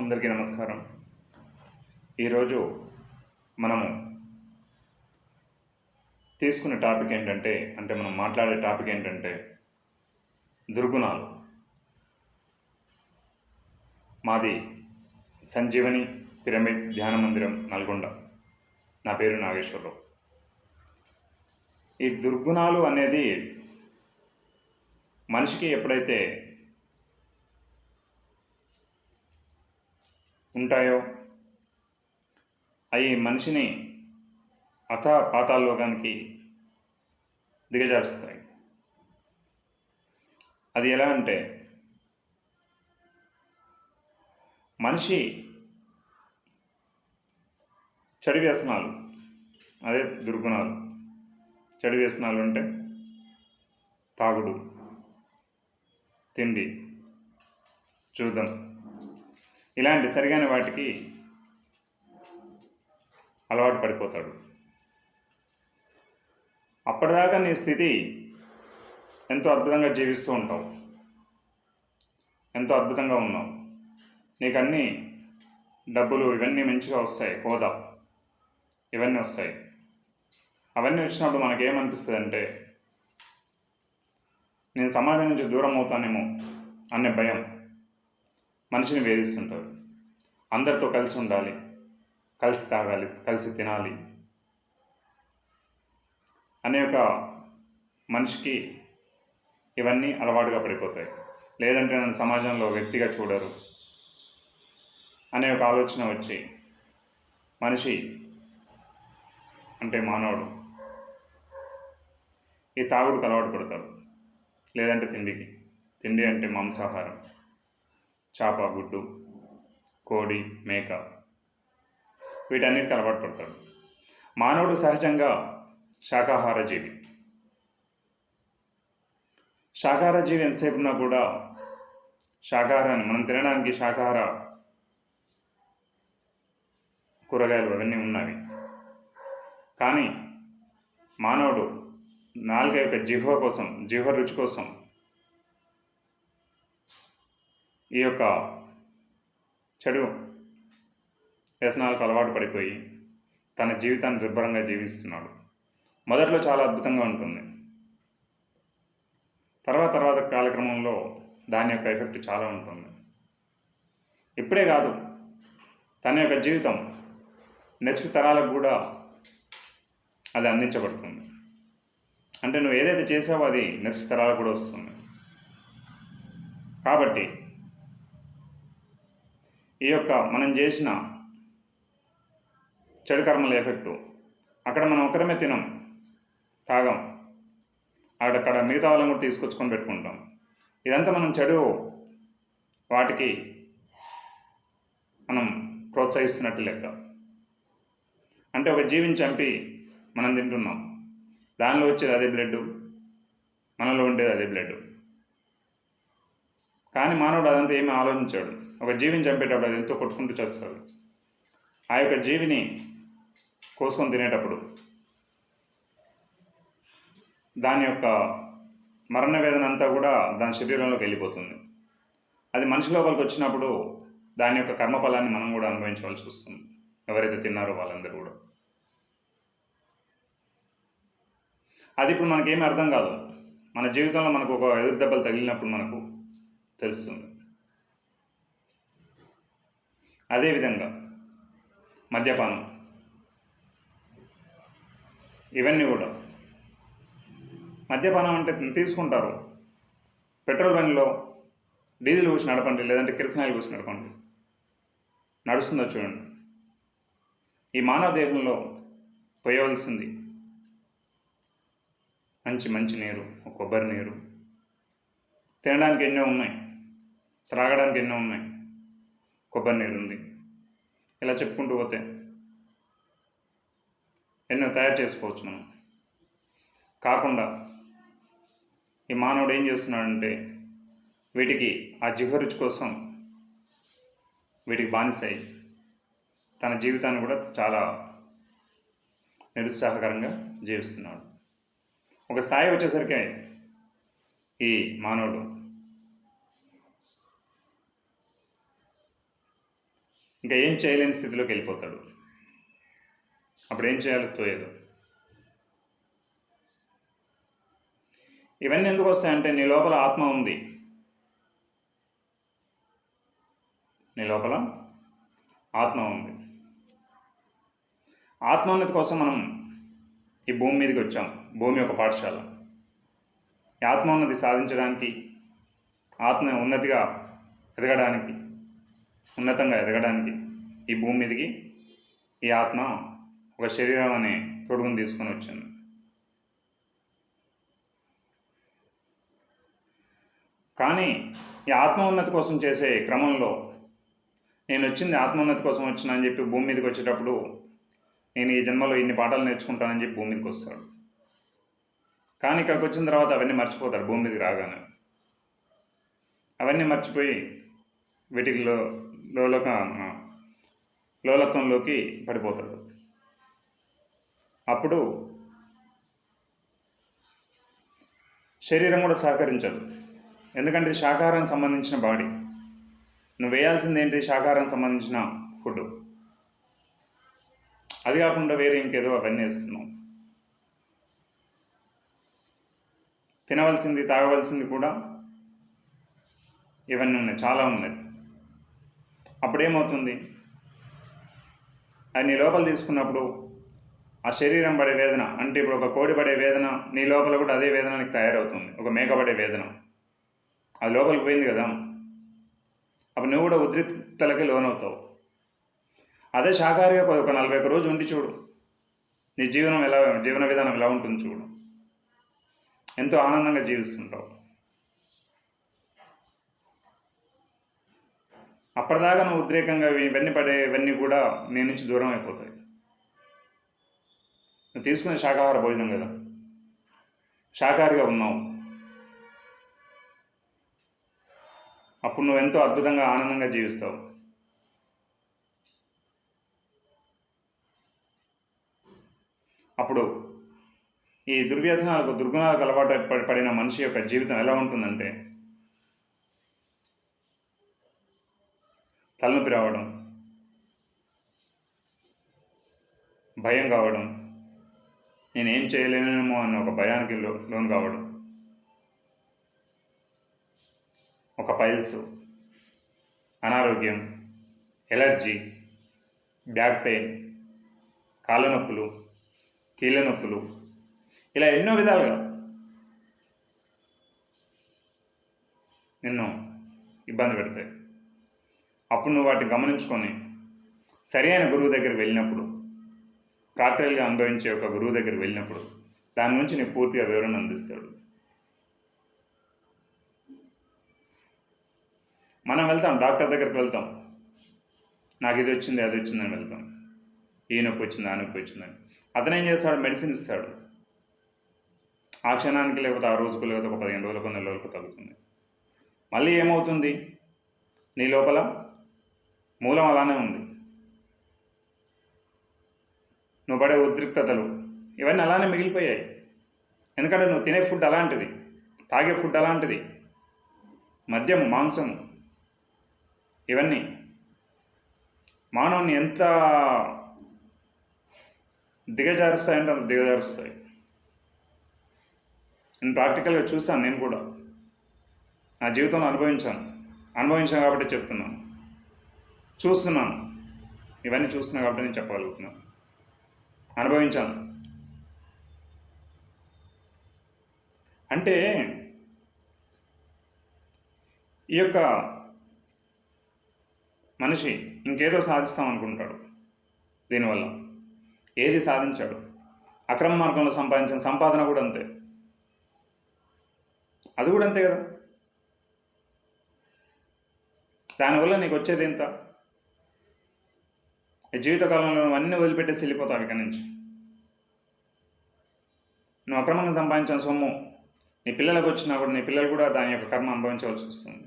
అందరికీ నమస్కారం. ఈరోజు మనము తీసుకునే టాపిక్ ఏంటంటే మనం మాట్లాడే టాపిక్ ఏంటంటే దుర్గుణాలు. మాది సంజీవని పిరమిడ్ ధ్యాన మందిరం నల్గొండ. నా పేరు నాగేశ్వరరావు. ఈ దుర్గుణాలు అనేది మనిషికి ఎప్పుడైతే ఉంటాయో అవి మనిషిని పాతాళలోకానికి దిగజారుస్తాయి. అది ఎలా అంటే, మనిషి చెడు వ్యసనాలు, అదే దుర్గుణాలు. చెడు వ్యసనాలు అంటే తాగుడు, తిండి, చూద్దాం, ఇలాంటి సరిగైన వాటికి అలవాటు పడిపోతాడు. అప్పటిదాకా నీ స్థితి ఎంతో అద్భుతంగా జీవిస్తూ ఉంటావు, ఎంతో అద్భుతంగా ఉన్నావు, నీకు అన్నీ డబ్బులు ఇవన్నీ మంచిగా వస్తాయి, హోదా ఇవన్నీ వస్తాయి. అవన్నీ వచ్చినప్పుడు మనకేమనిపిస్తుంది అంటే, నేను సమాజం నుంచి దూరం అవుతానేమో అనే భయం మనిషిని వేధిస్తుంటారు. అందరితో కలిసి ఉండాలి, కలిసి తాగాలి, కలిసి తినాలి అనే ఒక మనిషికి ఇవన్నీ అలవాటుగా పడిపోతాయి. లేదంటే నన్ను సమాజంలో వ్యక్తిగా చూడరు అనే ఒక ఆలోచన వచ్చి మనిషి అంటే మానవుడు ఈ తాగుడుకు అలవాటు పడతాడు. లేదంటే తిండి అంటే మాంసాహారం, చేప, గుడ్డు, కోడి, మేక, వీటన్నిటికి అలవాటు పడతాడు. మానవుడు సహజంగా శాకాహార జీవి. శాకాహార జీవి ఎంతసేపు ఉన్నా కూడా శాకాహారాన్ని మనం తినడానికి శాకాహార కూరగాయలు అవన్నీ ఉన్నవి. కానీ మానవుడు నాలుక యొక్క జిహ్వ రుచి కోసం ఈ యొక్క చెడు వ్యసనాలకు అలవాటు పడిపోయి తన జీవితాన్ని దుర్భరంగా జీవిస్తున్నాడు. మొదట్లో చాలా అద్భుతంగా ఉంటుంది, తర్వాత కాలక్రమంలో దాని యొక్క ఎఫెక్ట్ చాలా ఉంటుంది. ఇప్పుడే కాదు, తన యొక్క జీవితం నెక్స్ట్ తరాలకు కూడా అది అందించబడుతుంది. అంటే నువ్వు ఏదైతే చేసావో అది నెక్స్ట్ తరాలకు కూడా వస్తుంది. కాబట్టి ఈ యొక్క మనం చేసిన చెడు కర్మల ఎఫెక్టు అక్కడ మనం ఒకరమే తినం, తాగం, అక్కడ మిగతా వాళ్ళని కూడా తీసుకొచ్చుకొని పెట్టుకుంటాం. ఇదంతా మనం చెడు వాటికి మనం ప్రోత్సహిస్తున్నట్టు లెక్క. అంటే ఒక జీవిని చంపి మనం తింటున్నాం, దానిలో వచ్చేది అదే బ్లడ్, మనలో ఉండేది అదే బ్లడ్. కానీ మానవుడు అదంతా ఏమీ ఆలోచించాడు. ఒక జీవిని చంపేటప్పుడు అది ఎంతో కొట్టుకుంటూ చేస్తాడు. ఆ యొక్క జీవిని కోసుకొని తినేటప్పుడు దాని యొక్క మరణ వేదన అంతా కూడా దాని శరీరంలోకి వెళ్ళిపోతుంది. అది మనిషి లోపలికి వచ్చినప్పుడు దాని యొక్క కర్మఫలాన్ని మనం కూడా అనుభవించవలసి వస్తుంది, ఎవరైతే తిన్నారో వాళ్ళందరూ కూడా. అది ఇప్పుడు మనకేమీ అర్థం కాదు. మన జీవితంలో మనకు ఒక ఎదురు దెబ్బలు తగిలినప్పుడు మనకు తెలుస్తుంది. అదేవిధంగా మద్యపానం, ఇవన్నీ కూడా. మద్యపానం అంటే తీసుకుంటారు, పెట్రోల్ బండిలో డీజిల్ పోసి నడపండి, లేదంటే కిరసనాయిల్ పోసి నడపండి, నడుస్తుందో చూడండి. ఈ మానవ దేహంలో పోయవలసింది మంచి నీరు, కొబ్బరి నీరు. తినడానికి ఎన్నో ఉన్నాయి, త్రాగడానికి ఎన్నో ఉన్నాయి, కొబ్బరి నీరు ఉంది. ఇలా చెప్పుకుంటూ పోతే ఎన్నో తయారు చేసుకోవచ్చు మనం. కాకుండా ఈ మానవుడు ఏం చేస్తున్నాడంటే వీటికి ఆ జిహ్వ రుచి కోసం వీటికి బానిసై తన జీవితాన్ని కూడా చాలా నిరుత్సాహకరంగా జీవిస్తున్నాడు. ఒక స్థాయి వచ్చేసరికి ఈ మానవుడు ఇంకా ఏం చేయలేని స్థితిలోకి వెళ్ళిపోతాడు. అప్పుడు ఏం చేయాలో తోయదు. ఇవన్నీ ఎందుకు వస్తాయంటే నీ లోపల ఆత్మ ఉంది. నీ లోపల ఆత్మ ఉంది. ఆత్మోన్నతి కోసం మనం ఈ భూమి మీదకి వచ్చాం. భూమి ఒక పాఠశాల. ఈ ఆత్మోన్నతి సాధించడానికి, ఆత్మ ఉన్నతంగా ఎదగడానికి ఈ భూమి మీదకి ఈ ఆత్మ ఒక శరీరం అనే తొడుగును తీసుకొని వచ్చింది. కానీ ఈ ఆత్మోన్నతి కోసం చేసే క్రమంలో నేను వచ్చింది ఆత్మోన్నతి కోసం వచ్చినా అని చెప్పి భూమి మీదకి వచ్చేటప్పుడు నేను ఈ జన్మలో ఇన్ని పాఠాలు నేర్చుకుంటానని చెప్పి భూమి మీదకి వస్తాడు. కానీ ఇక్కడికి వచ్చిన తర్వాత అవన్నీ మర్చిపోతాడు. భూమి మీదకి రాగానే అవన్నీ మర్చిపోయి వీటికి లోలత్వంలోకి పడిపోతాడు. అప్పుడు శరీరం కూడా సహకరించదు. ఎందుకంటే ఇది శాకాహారానికి సంబంధించిన బాడీ. నువ్వు వేయాల్సింది ఏంటి? శాకాహారానికి సంబంధించిన ఫుడ్. అది కాకుండా వేరే ఇంకేదో అవన్నీ వేస్తున్నావు. తినవలసింది, తాగవలసింది కూడా ఇవన్నీ ఉన్నాయి, చాలా ఉన్నాయి. అప్పుడేమవుతుంది? అది నీ లోపల తీసుకున్నప్పుడు ఆ శరీరం పడే వేదన, అంటే ఇప్పుడు ఒక కోడి పడే వేదన నీ లోపల కూడా అదే వేదన నీకు తయారవుతుంది. ఒక మేక పడే వేదన అది లోపలికి పోయింది కదా, అప్పుడు నువ్వు కూడా ఉద్రిక్తలకి లోనవుతావు. అదే శాకాహారిగా ఒక 41 రోజు ఉండి చూడు, నీ జీవన విధానం ఎలా ఉంటుంది చూడు. ఎంతో ఆనందంగా జీవిస్తుంటావు. అప్పటిదాకా నువ్వు ఉద్రేకంగా ఇవన్నీ కూడా నీ నుంచి దూరం అయిపోతాయి. నువ్వు తీసుకునే శాకాహార భోజనం కదా, శాకాహారిగా ఉన్నావు. అప్పుడు నువ్వు ఎంతో అద్భుతంగా ఆనందంగా జీవిస్తావు. అప్పుడు ఈ దుర్గుణాలకు అలవాటు పడిన మనిషి యొక్క జీవితం ఎలా ఉంటుందంటే తలనొప్పి రావడం, భయం కావడం, నేనేం చేయలేనేమో అన్న ఒక భయానికి లోను కావడం, ఒక పైల్స్, అనారోగ్యం, ఎలర్జీ, బ్యాక్ పెయిన్, కాళ్ళ నొప్పులు, కీళ్ళ నొప్పులు, ఇలా ఎన్నో విధాలుగా నిన్ను ఇబ్బంది పెడతాయి. అప్పుడు నువ్వు వాటిని గమనించుకొని సరైన గురువు దగ్గరికి వెళ్ళినప్పుడు, ప్రాక్టికల్గా అనుభవించే ఒక గురువు దగ్గరికి వెళ్ళినప్పుడు దాని నుంచి నీకు పూర్తిగా వివరణ అందిస్తాడు. మనం వెళ్తాం, డాక్టర్ దగ్గరికి వెళ్తాం, నాకు ఇది వచ్చింది అది వచ్చిందని వెళ్తాం, ఈ నొప్పి వచ్చింది ఆ నొప్పి వచ్చిందని. అతను ఏం చేస్తాడు? మెడిసిన్ ఇస్తాడు. ఆ క్షణానికి లేకపోతే ఆ రోజుకు లేకపోతే ఒక 15 రోజులకు నెల రోజులకు తగ్గుతుంది. మళ్ళీ ఏమవుతుంది? నీ లోపల మూలం అలానే ఉంది. నువ్వు పడే ఉద్రిక్తతలు ఇవన్నీ అలానే మిగిలిపోయాయి. ఎందుకంటే నువ్వు తినే ఫుడ్ అలాంటిది, తాగే ఫుడ్ అలాంటిది, మద్యము, మాంసము, ఇవన్నీ మానవుని ఎంత దిగజారుస్తాయంటే అంత దిగజారుస్తాయి. నేను ప్రాక్టికల్గా చూస్తాను. నేను కూడా నా జీవితంలో అనుభవించాను కాబట్టి చెప్తున్నాను. చూస్తున్నాను, ఇవన్నీ చూస్తున్నాను కాబట్టి నేను చెప్పగలుగుతున్నాను. అనుభవించాను అంటే ఈ యొక్క మనిషి ఇంకేదో సాధిస్తాం అనుకుంటాడు. దీనివల్ల ఏది సాధించాడు? అక్రమ మార్గంలో సంపాదించిన సంపాదన కూడా అంతే, అది కూడా అంతే కదా. దానివల్ల నీకు వచ్చేది ఎంత? ఈ జీవితకాలంలో నువ్వు అన్నీ వదిలిపెట్టేసి వెళ్ళిపోతావు ఇక్కడి నుంచి. నువ్వు అక్రమంగా సంపాదించిన సొమ్ము నీ పిల్లలకు వచ్చినా కూడా నీ పిల్లలు కూడా దాని యొక్క కర్మ అనుభవించవలసి వస్తుంది,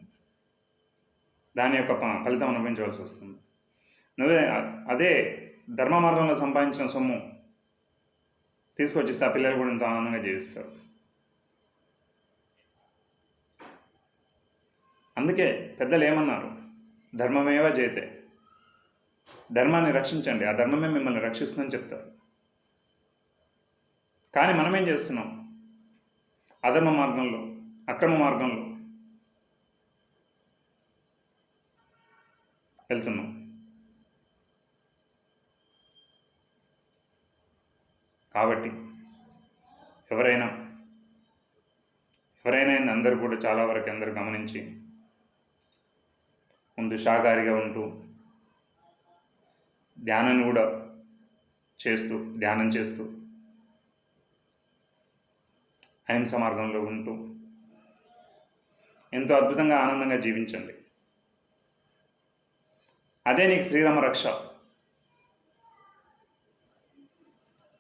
దాని యొక్క ఫలితం అనుభవించవలసి వస్తుంది. నువ్వే అదే ధర్మ మార్గంలో సంపాదించిన సొమ్ము తీసుకొచ్చిస్తే ఆ పిల్లలు కూడా ఎంతో ఆనందంగా జీవిస్తారు. అందుకే పెద్దలు ఏమన్నారు? ధర్మమేవ జయతే, ధర్మాన్ని రక్షించండి, ఆ ధర్మమే మిమ్మల్ని రక్షిస్తుందని చెప్తారు. కానీ మనం ఏం చేస్తున్నాం? అధర్మ మార్గంలో, అక్రమ మార్గంలో వెళ్తున్నాం. కాబట్టి ఎవరైనా అందరూ కూడా చాలా వరకు అందరూ గమనించి ముందు శాకాహారిగా ఉంటూ ధ్యానం చేస్తూ అహింస మార్గంలో ఉంటూ ఎంతో అద్భుతంగా ఆనందంగా జీవించండి. అదే నీకు శ్రీరామ రక్ష.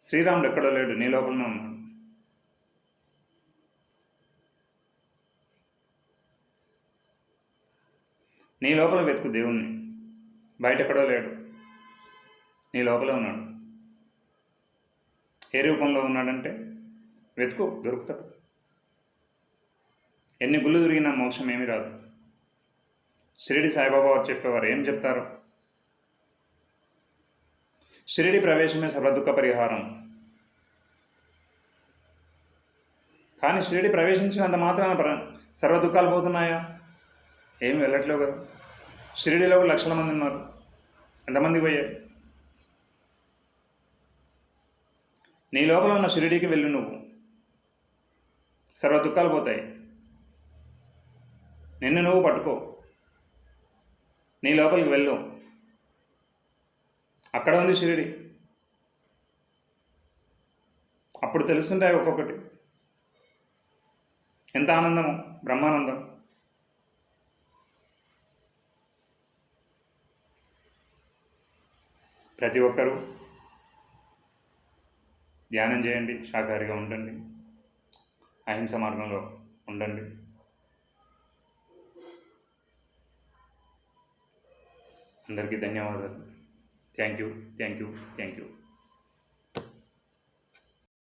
శ్రీరాముడు ఎక్కడో లేడు, నీ లోపలనే ఉన్నాడు. నీ లోపల వెతుకు దేవుణ్ణి, బయట ఎక్కడో లేడు, నీ లోపలే ఉన్నాడు. ఏ రూపంలో ఉన్నాడంటే వెతుకు, దొరుకుతాడు. ఎన్ని గుళ్ళు తిరిగినా మోక్షం ఏమీ రాదు. షిరిడి సాయిబాబా వారు చెప్పేవారు ఏం చెప్తారు? షిరిడి ప్రవేశమే సర్వదుఃఖ పరిహారం. కానీ షిరిడి ప్రవేశించినంత మాత్రాన సర్వదుఖాలు పోతున్నాయా? ఏమి వెళ్ళట్లేవు కదా. షిరిడిలో లక్షల మంది ఉన్నారు, ఎంతమంది పోయాయి? నీ లోపల ఉన్న షిరిడికి వెళ్ళు, నువ్వు సర్వదుఖాలు పోతాయి. నిన్ను నువ్వు పట్టుకో, నీ లోపలికి వెళ్ళు, అక్కడ ఉంది షిరిడి. అప్పుడు తెలుస్తుంటాయి ఒక్కొక్కటి. ఎంత ఆనందము, బ్రహ్మానందం. ప్రతి ఒక్కరూ ధ్యానం చేయండి, శాకాహారిగా ఉండండి, అహింస మార్గంలో ఉండండి. అందరికీ ధన్యవాదాలు. Thank you.